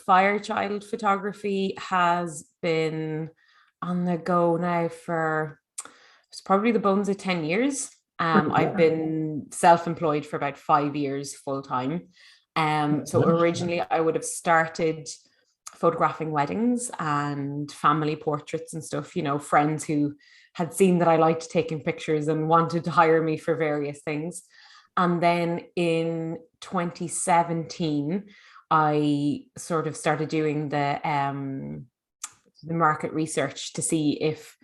Firechild photography has been on the go now for it's probably the bones of 10 years. I've been self-employed for about 5 years full time. So originally I would have started photographing weddings and family portraits and stuff, you know, friends who had seen that I liked taking pictures and wanted to hire me for various things. And then in 2017, I sort of started doing the market research to see if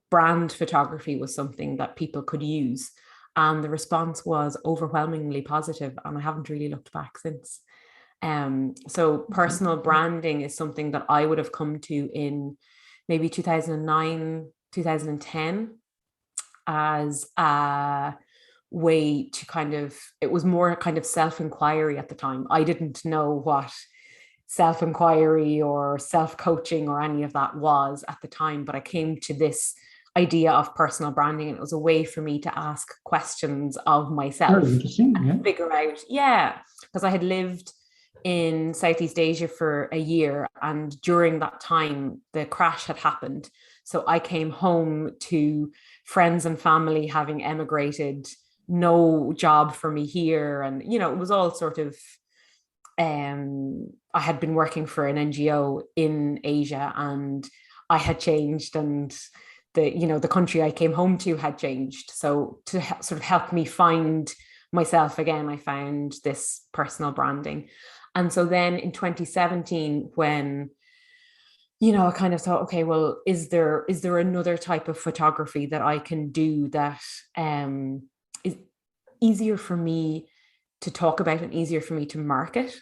brand photography was something that people could use. And the response was overwhelmingly positive, and I haven't really looked back since. So personal branding is something that I would have come to in maybe 2009, 2010 as a way to kind of, it was more kind of self-inquiry at the time. I didn't know what self-inquiry or self-coaching or any of that was at the time, but I came to this idea of personal branding, and it was a way for me to ask questions of myself and figure out, because I had lived in Southeast Asia for a year, and during that time the crash had happened, so I came home to friends and family having emigrated, no job for me here, and you know, it was all sort of I had been working for an NGO in Asia, and I had changed, and the country I came home to had changed. So to sort of help me find myself again, I found this personal branding. And so then in 2017, when, you know, I kind of thought, okay, well, is there another type of photography that I can do that is easier for me to talk about and easier for me to market?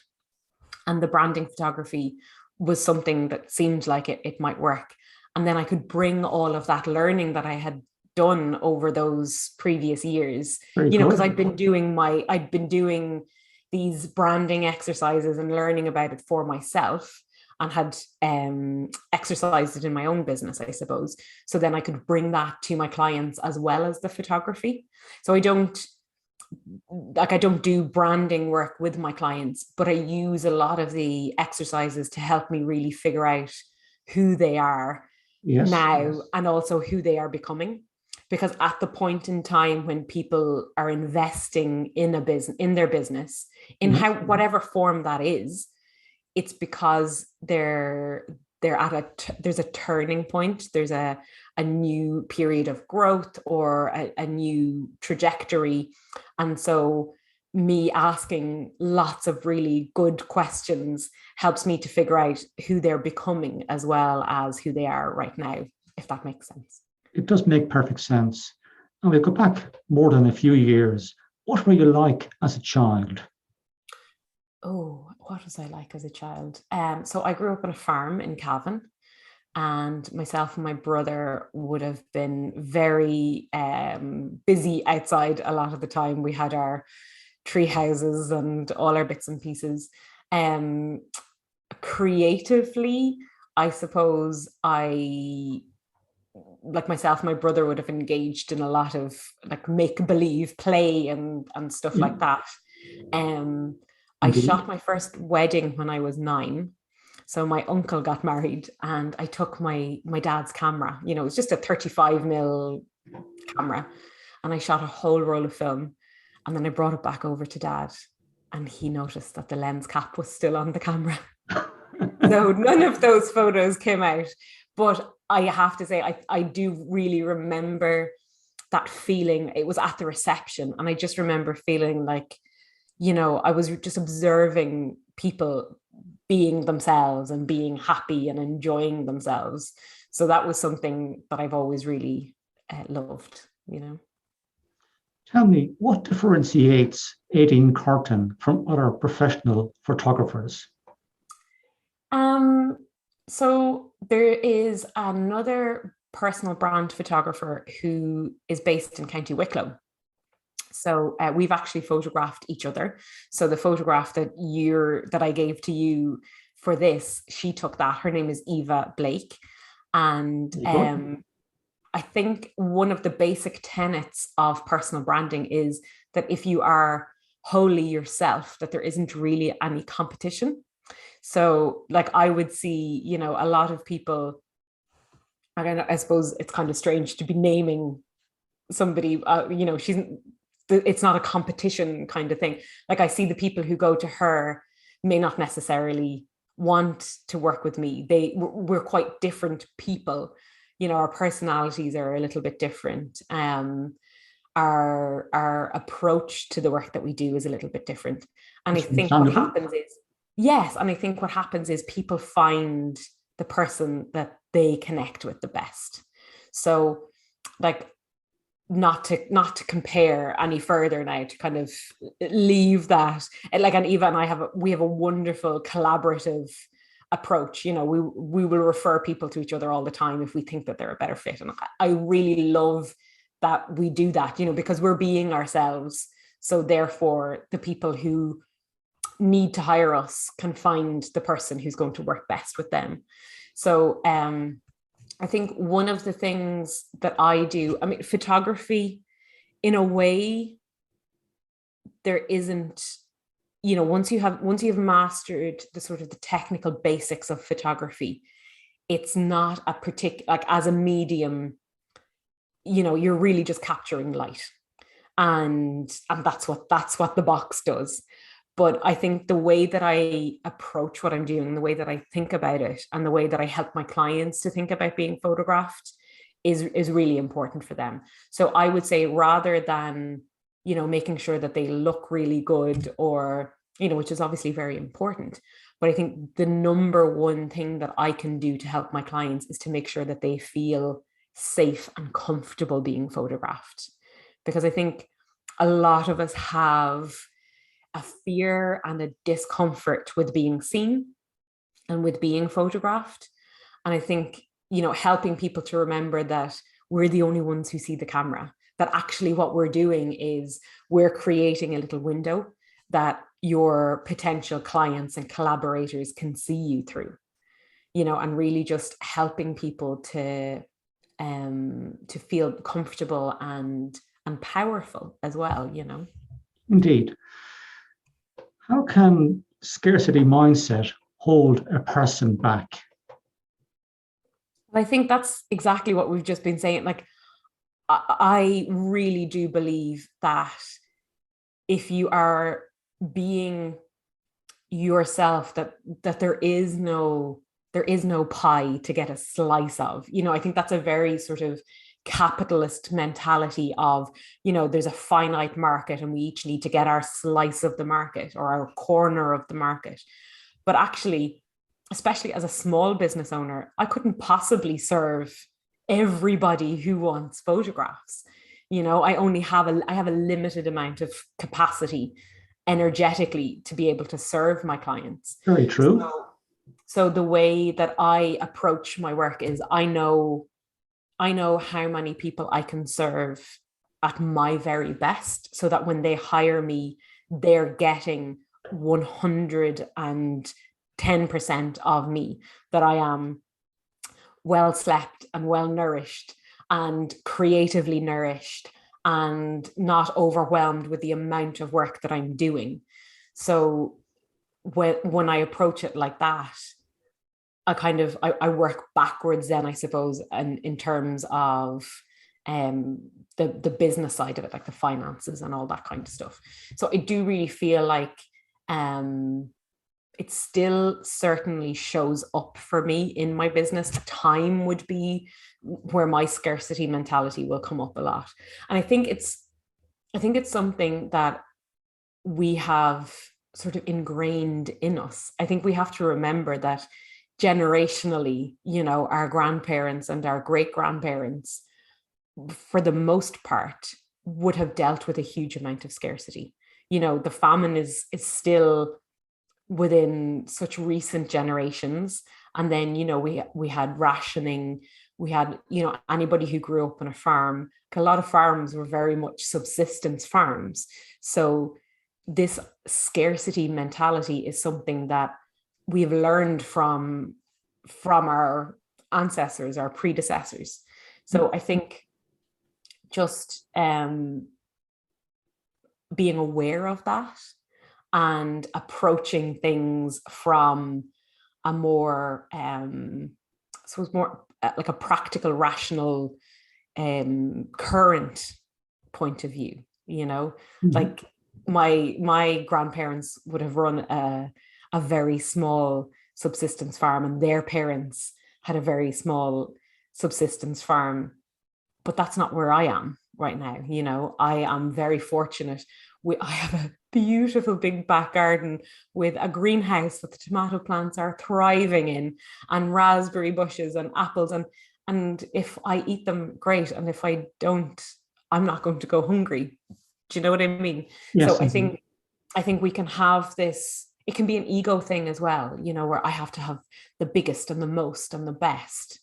And the branding photography was something that seemed like it might work. And then I could bring all of that learning that I had done over those previous years, because I'd been doing these branding exercises and learning about it for myself, and had exercised it in my own business, I suppose. So then I could bring that to my clients as well as the photography. So I don't do branding work with my clients, but I use a lot of the exercises to help me really figure out who they are now, and also who they are becoming. Because at the point in time when people are investing in a business, in their business, in whatever form that is, it's because there's a turning point, there's a new period of growth or a new trajectory. And so me asking lots of really good questions helps me to figure out who they're becoming as well as who they are right now, if that makes sense. It does make perfect sense. And we go back more than a few years. What were you like as a child? Oh, what was I like as a child? So I grew up on a farm in Cavan, and myself and my brother would have been very busy outside a lot of the time. We had our tree houses and all our bits and pieces. Creatively, I suppose like myself, my brother would have engaged in a lot of like make-believe play and stuff like that. I shot my first wedding when I was 9. So my uncle got married, and I took my dad's camera. You know, it was just a 35mm camera, and I shot a whole roll of film. And then I brought it back over to Dad, and he noticed that the lens cap was still on the camera. So none of those photos came out. But I have to say, I do really remember that feeling. It was at the reception, and I just remember feeling like, you know, I was just observing people being themselves and being happy and enjoying themselves. So that was something that I've always really loved, you know. Tell me, what differentiates Éadaoin Carton from other professional photographers? So there is another personal brand photographer who is based in County Wicklow. So we've actually photographed each other. So the photograph that I gave to you for this, she took that. Her name is Eva Blake. And I think one of the basic tenets of personal branding is that if you are wholly yourself, that there isn't really any competition. So like I would see, you know, a lot of people, I suppose it's kind of strange to be naming somebody, you know, it's not a competition kind of thing. Like I see the people who go to her may not necessarily want to work with me. We're quite different people. You know, our personalities are a little bit different. Our approach to the work that we do is a little bit different. And I think what happens is, yes, and I think what happens is people find the person that they connect with the best. So like not to compare any further now, to kind of leave that, like, and Eva and I we have a wonderful collaborative approach. You know, we will refer people to each other all the time if we think that they're a better fit. And I really love that we do that, you know, because we're being ourselves. So therefore the people who need to hire us can find the person who's going to work best with them. So I think one of the things that I do, I mean, photography, in a way, there isn't, you know, once you've mastered the sort of the technical basics of photography, it's not a particular, like as a medium, you know, you're really just capturing light, and that's what the box does. But I think the way that I approach what I'm doing, the way that I think about it, and the way that I help my clients to think about being photographed is really important for them. So I would say, rather than, you know, making sure that they look really good, or, you know, which is obviously very important, but I think the number one thing that I can do to help my clients is to make sure that they feel safe and comfortable being photographed. Because I think a lot of us have a fear and a discomfort with being seen and with being photographed. And I think, you know, helping people to remember that we're the only ones who see the camera, that actually what we're doing is we're creating a little window that your potential clients and collaborators can see you through, you know, and really just helping people to feel comfortable and powerful as well, you know. Indeed. How can scarcity mindset hold a person back? I think that's exactly what we've just been saying. Like, I really do believe that if you are being yourself, that there is no pie to get a slice of. You know, I think that's a very sort of capitalist mentality of, you know, there's a finite market and we each need to get our slice of the market or our corner of the market. But actually, especially as a small business owner, I couldn't possibly serve everybody who wants photographs. You know, I have a limited amount of capacity energetically to be able to serve my clients. Very true. So the way that I approach my work is I know how many people I can serve at my very best, so that when they hire me, they're getting 110% of me, that I am well slept and well nourished and creatively nourished and not overwhelmed with the amount of work that I'm doing. So when I approach it like that, I work backwards then, I suppose, and in terms of the business side of it, like the finances and all that kind of stuff. So I do really feel like it still certainly shows up for me in my business. Time would be where my scarcity mentality will come up a lot. And I think it's something that we have sort of ingrained in us. I think we have to remember that generationally, you know, our grandparents and our great grandparents, for the most part, would have dealt with a huge amount of scarcity. You know, the famine is still within such recent generations. And then, you know, we had rationing. We had, you know, anybody who grew up on a farm, a lot of farms were very much subsistence farms. So this scarcity mentality is something that we've learned from our ancestors, our predecessors. So I think just being aware of that and approaching things from a more, so it's more like a practical, rational, current point of view, you know, like my grandparents would have run a very small subsistence farm, and their parents had a very small subsistence farm, but that's not where I am right now. You know, I am very fortunate. I have a beautiful big back garden with a greenhouse that the tomato plants are thriving in, and raspberry bushes and apples, and if I eat them, great, and if I don't, I'm not going to go hungry. Do you know what I mean? Yes, So I think we can have this, it can be an ego thing as well, you know, where I have to have the biggest and the most and the best.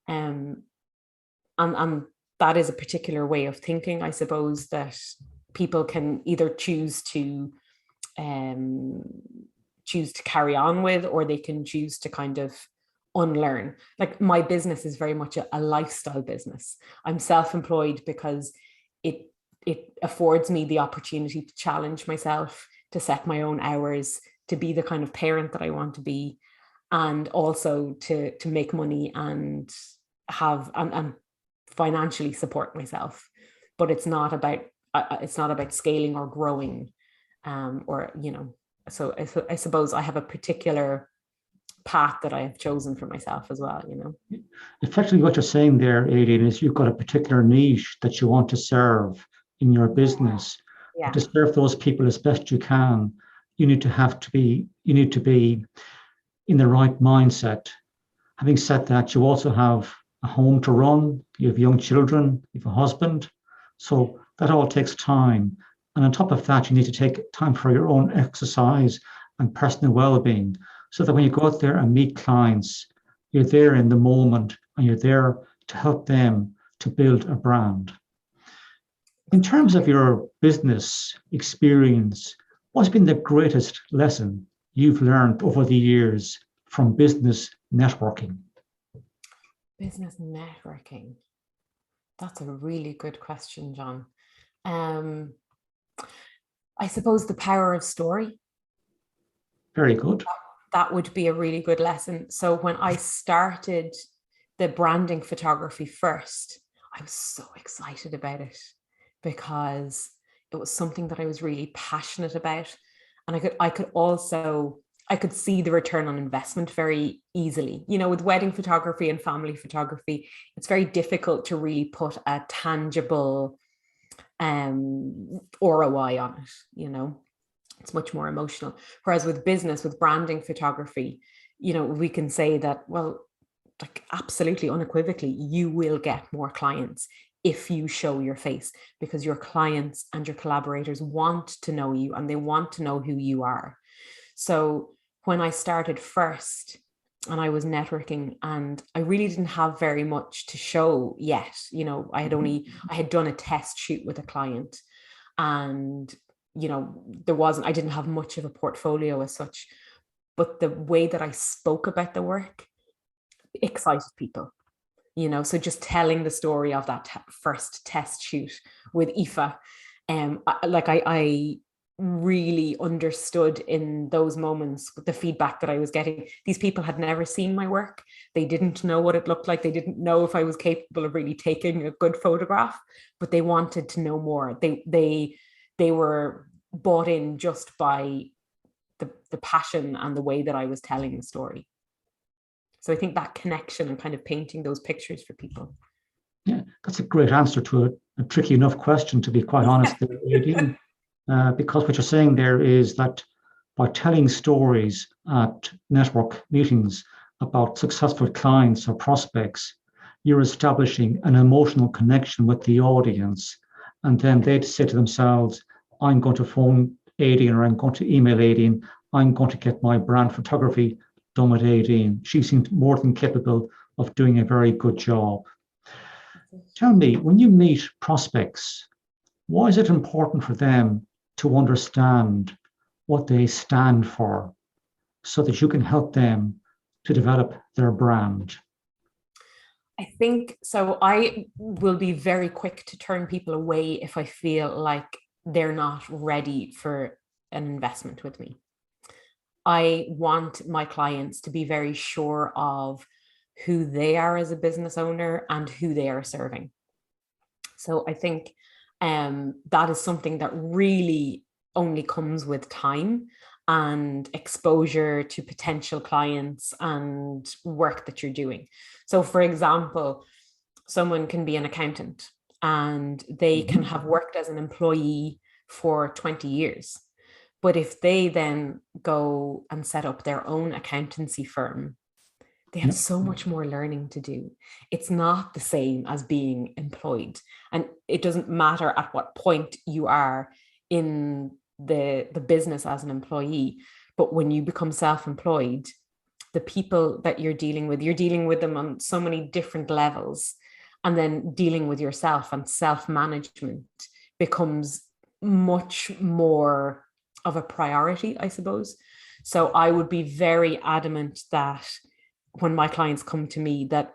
And that is a particular way of thinking, I suppose, that people can either choose to carry on with, or they can choose to kind of unlearn. Like my business is very much a lifestyle business. I'm self-employed because it affords me the opportunity to challenge myself, to set my own hours, to be the kind of parent that I want to be, and also to make money and have and financially support myself. But it's not about scaling or growing, or, you know, so I suppose I have a particular path that I have chosen for myself as well, you know. Effectively, what you're saying there, Éadaoin, is you've got a particular niche that you want to serve in your business. Yeah. But to serve those people as best you can, you need to be in the right mindset. Having said that, you also have a home to run, you have young children, you have a husband. So that all takes time. And on top of that, you need to take time for your own exercise and personal well-being, so that when you go out there and meet clients, you're there in the moment and you're there to help them to build a brand. In terms of your business experience, what's been the greatest lesson you've learned over the years from business networking? Business networking. That's a really good question, John. I suppose the power of story. Very good. That would be a really good lesson. So when I started the branding photography first, I was so excited about it because it was something that I was really passionate about. And I could see the return on investment very easily. You know, with wedding photography and family photography, it's very difficult to really put a tangible ROI on it, you know. It's much more emotional. Whereas with business, with branding photography, you know, we can say that, well, like absolutely unequivocally, you will get more clients if you show your face, because your clients and your collaborators want to know you and they want to know who you are. So when I started first and I was networking, and I really didn't have very much to show yet, you know, I had done a test shoot with a client, and you know, I didn't have much of a portfolio as such, but the way that I spoke about the work excited people, you know. So just telling the story of that first test shoot with Aoife, I really understood in those moments the feedback that I was getting. These people had never seen my work. They didn't know what it looked like. They didn't know if I was capable of really taking a good photograph, but they wanted to know more. They were bought in just by the passion and the way that I was telling the story. So I think that connection and kind of painting those pictures for people. Yeah, that's a great answer to a tricky enough question, to be quite honest, Éadaoin. Because what you're saying there is that by telling stories at network meetings about successful clients or prospects, you're establishing an emotional connection with the audience. And then they'd say to themselves, I'm going to phone Éadaoin, or I'm going to email Éadaoin, I'm going to get my brand photography done with Éadaoin. She seems more than capable of doing a very good job. Tell me, when you meet prospects, why is it important for them to understand what they stand for, so that you can help them to develop their brand? I think so. I will be very quick to turn people away if I feel like they're not ready for an investment with me. I want my clients to be very sure of who they are as a business owner and who they are serving. So I think that is something that really only comes with time and exposure to potential clients and work that you're doing. So for example, someone can be an accountant and they can have worked as an employee for 20 years. But if they then go and set up their own accountancy firm, they have so much more learning to do. It's not the same as being employed. And it doesn't matter at what point you are in the business as an employee. But when you become self-employed, the people that you're dealing with them on so many different levels. And then dealing with yourself and self-management becomes much more of a priority, I suppose. So I would be very adamant that when my clients come to me, that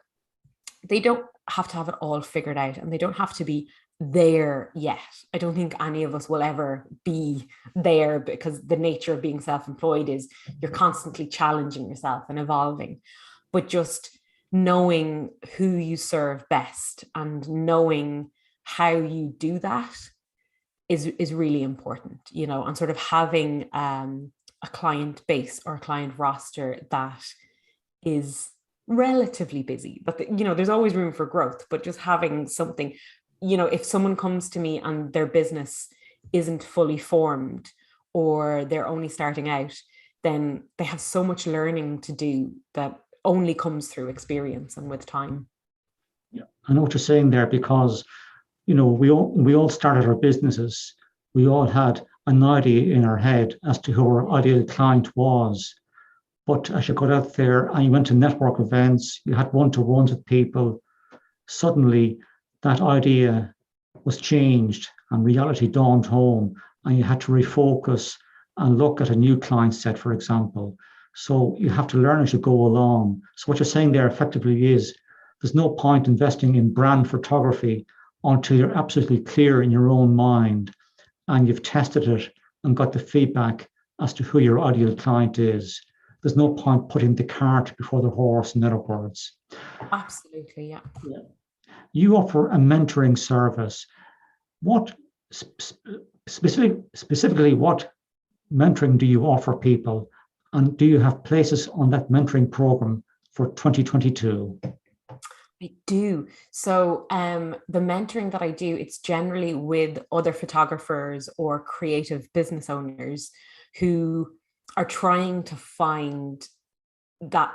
they don't have to have it all figured out and they don't have to be there yet. I don't think any of us will ever be there, because the nature of being self-employed is you're constantly challenging yourself and evolving. But just knowing who you serve best and knowing how you do that is really important, you know, and sort of having a client base or a client roster that is relatively busy. But you know, there's always room for growth, but just having something, you know, if someone comes to me and their business isn't fully formed or they're only starting out, then they have so much learning to do that only comes through experience and with time. Yeah, I know what you're saying there, because you know, we all started our businesses. We all had an idea in our head as to who our ideal client was. But as you got out there and you went to network events, you had one-to-ones with people, suddenly that idea was changed and reality dawned home, and you had to refocus and look at a new client set, for example. So you have to learn as you go along. So what you're saying there effectively is there's no point investing in brand photography until you're absolutely clear in your own mind and you've tested it and got the feedback as to who your ideal client is. There's no point putting the cart before the horse, in other words. Absolutely, yeah. You offer a mentoring service. What specifically what mentoring do you offer people? And do you have places on that mentoring program for 2022? I do. So the mentoring that I do, it's generally with other photographers or creative business owners who are trying to find that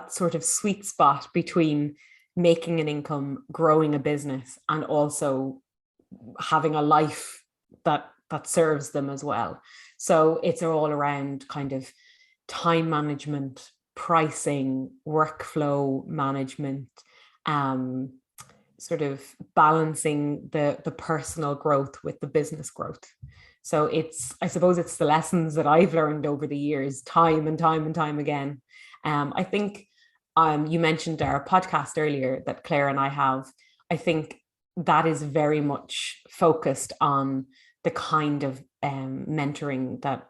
sort of sweet spot between making an income, growing a business, and also having a life that serves them as well. So it's all around kind of time management, pricing, workflow management, sort of balancing the personal growth with the business growth. So I suppose it's the lessons that I've learned over the years, time and time again. I think you mentioned our podcast earlier that Claire and I have. I think that is very much focused on the kind of mentoring that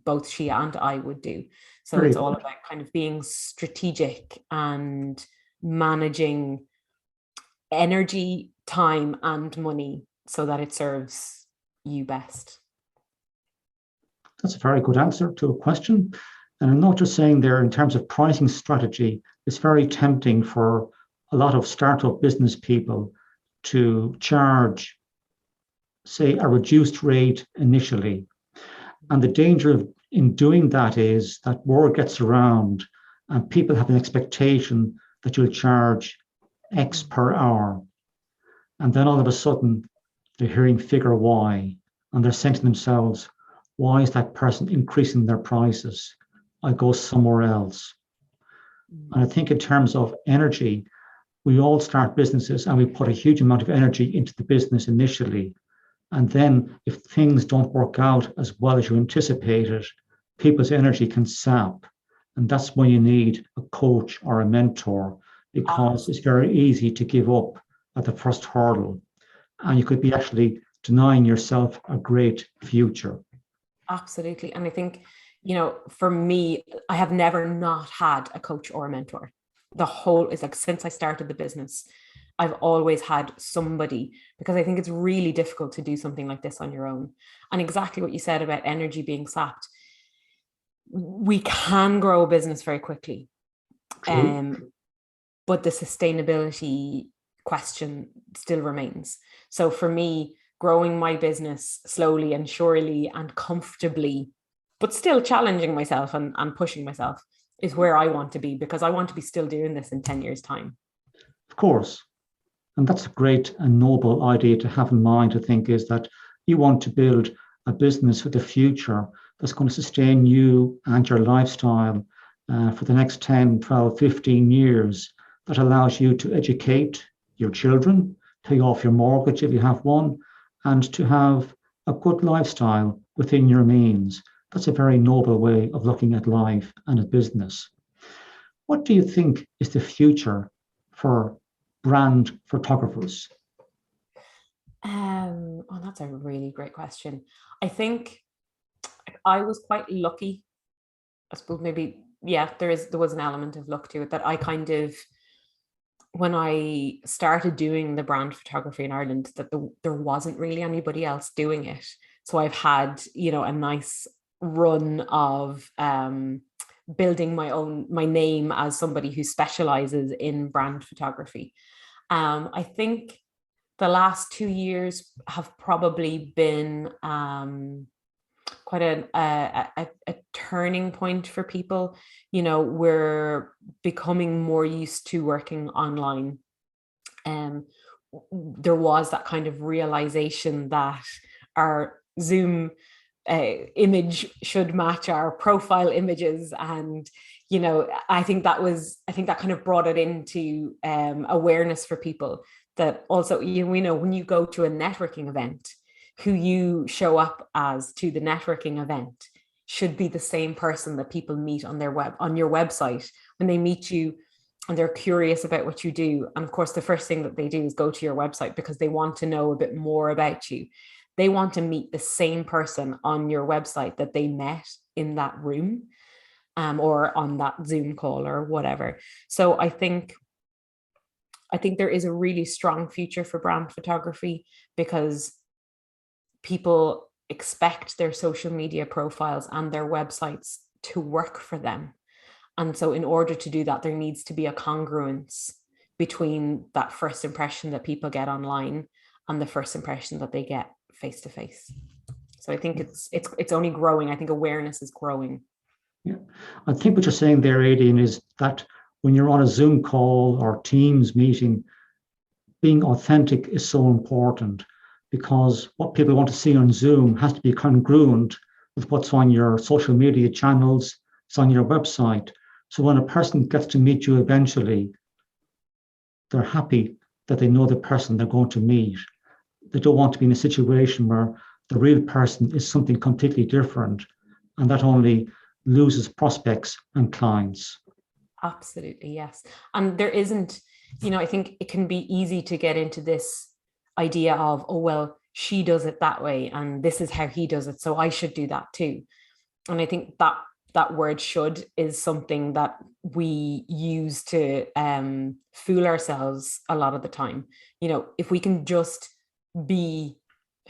both she and I would do. So it's all about kind of being strategic and managing energy, time, and money so that it serves you best. That's a very good answer to a question. And I'm not just saying there in terms of pricing strategy, it's very tempting for a lot of startup business people to charge, say, a reduced rate initially. And the danger in doing that is that word gets around and people have an expectation that you'll charge X per hour. And then all of a sudden, they're hearing figure Y and they're saying to themselves, why is that person increasing their prices? I go somewhere else. And I think in terms of energy, we all start businesses and we put a huge amount of energy into the business initially. And then if things don't work out as well as you anticipated, people's energy can sap. And that's when you need a coach or a mentor, because it's very easy to give up at the first hurdle. And you could be actually denying yourself a great future. Absolutely. And I think, for me, I have never not had a coach or a mentor. It's like since I started the business, I've always had somebody, because I think it's really difficult to do something like this on your own. And exactly what you said about energy being sapped, we can grow a business very quickly. But the sustainability question still remains. So for me, growing my business slowly and surely and comfortably, but still challenging myself and pushing myself, is where I want to be, because I want to be still doing this in 10 years' time. Of course. And that's a great and noble idea to have in mind, I think, is that you want to build a business for the future that's going to sustain you and your lifestyle for the next 10, 12, 15 years, that allows you to educate your children, pay off your mortgage if you have one, and to have a good lifestyle within your means. That's a very noble way of looking at life and a business. What do you think is the future for brand photographers? That's a really great question. I think I was quite lucky. I suppose maybe, yeah, there was an element of luck to it, that I kind of, when I started doing the brand photography in Ireland, that there wasn't really anybody else doing it. So I've had, a nice run of building my name as somebody who specializes in brand photography. I think the last 2 years have probably been quite a turning point for people. We're becoming more used to working online. There was that kind of realization that our Zoom image should match our profile images, and I think that kind of brought it into awareness for people, that also we know when you go to a networking event, who you show up as to the networking event should be the same person that people meet on your website when they meet you and they're curious about what you do. And of course, the first thing that they do is go to your website because they want to know a bit more about you. They want to meet the same person on your website that they met in that room, or on that Zoom call or whatever. So I think there is a really strong future for brand photography, because people expect their social media profiles and their websites to work for them. And so in order to do that, there needs to be a congruence between that first impression that people get online and the first impression that they get face to face. So I think it's only growing. I think awareness is growing. Yeah, I think what you're saying there, Éadaoin, is that when you're on a Zoom call or Teams meeting, being authentic is so important, because what people want to see on Zoom has to be congruent with what's on your social media channels, it's on your website. So when a person gets to meet you eventually, they're happy that they know the person they're going to meet. They don't want to be in a situation where the real person is something completely different, and that only loses prospects and clients. Absolutely, yes. And there isn't, I think it can be easy to get into this idea of, oh, well, she does it that way and this is how he does it, so I should do that too. And I think that word "should" is something that we use to fool ourselves a lot of the time. If we can just be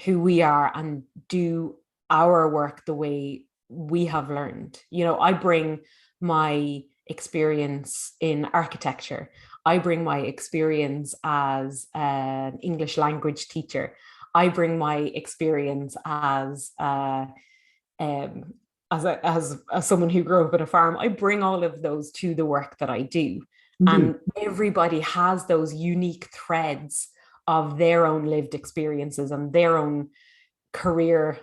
who we are and do our work the way we have learned. I bring my experience in architecture. I bring my experience as an English language teacher. I bring my experience as someone who grew up on a farm. I bring all of those to the work that I do. Mm-hmm. And everybody has those unique threads of their own lived experiences and their own career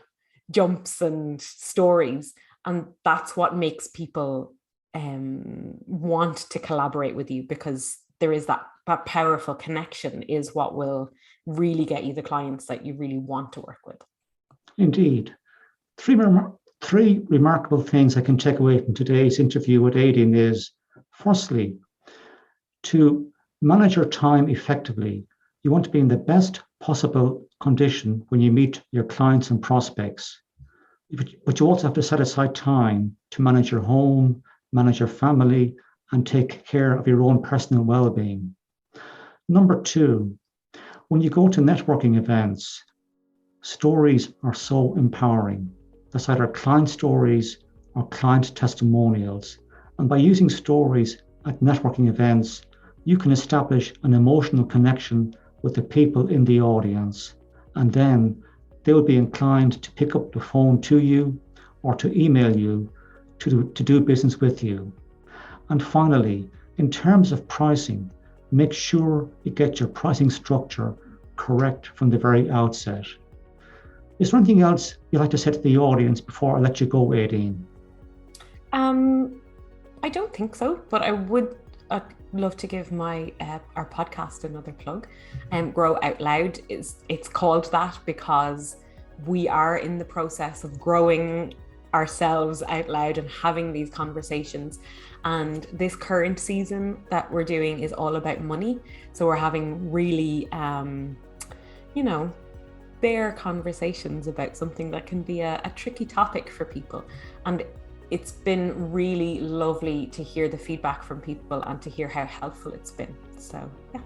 jumps and stories. And that's what makes people want to collaborate with you, because there is that powerful connection is what will really get you the clients that you really want to work with. Indeed. Three remarkable things I can take away from today's interview with Éadaoin is, firstly, to manage your time effectively, you want to be in the best possible condition when you meet your clients and prospects. but you also have to set aside time to manage your home, manage your family, and take care of your own personal well-being. Number two, when you go to networking events, stories are so empowering. That's either client stories or client testimonials. And by using stories at networking events, you can establish an emotional connection with the people in the audience. And then they will be inclined to pick up the phone to you or to email you to do business with you. And finally, in terms of pricing, make sure you get your pricing structure correct from the very outset. Is there anything else you'd like to say to the audience before I let you go, Éadaoin? I don't think so, but I would love to give my our podcast another plug. Grow Out Loud it's called that because we are in the process of growing ourselves out loud and having these conversations. And this current season that we're doing is all about money. So we're having really, bare conversations about something that can be a tricky topic for people. And it's been really lovely to hear the feedback from people and to hear how helpful it's been. So, yeah.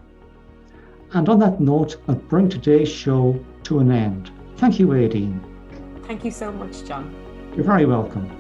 And on that note, I'll bring today's show to an end. Thank you, Éadaoin. Thank you so much, John. You're very welcome.